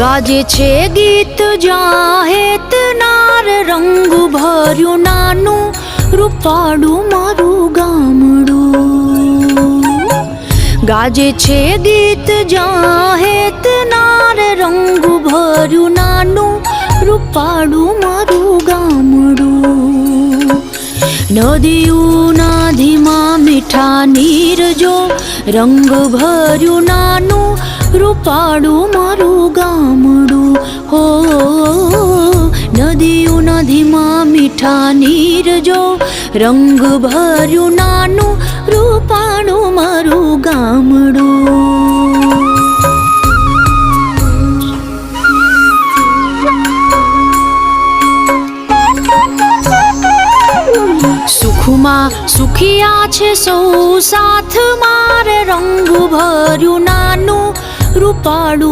गाजे छे गीत जाहेत नार रंग भर्यु नानु रूपाळु मारू गामडू। गाजे छे गीत जाहेत नार रंग भर्यु नानु रूपाळु मारू गामडू। नदीओना धीमा मीठा नीर जो रंग भर्यु नानु रूपाळु मारू गामडू। हो नदीओना धीमा मीठा नीर जो रंग भर्यु नानु रूपाळु मारू गामडू। सुखमा सुखिया छे सौ साथ मारे रंग भर्यु नानु रूपाळु।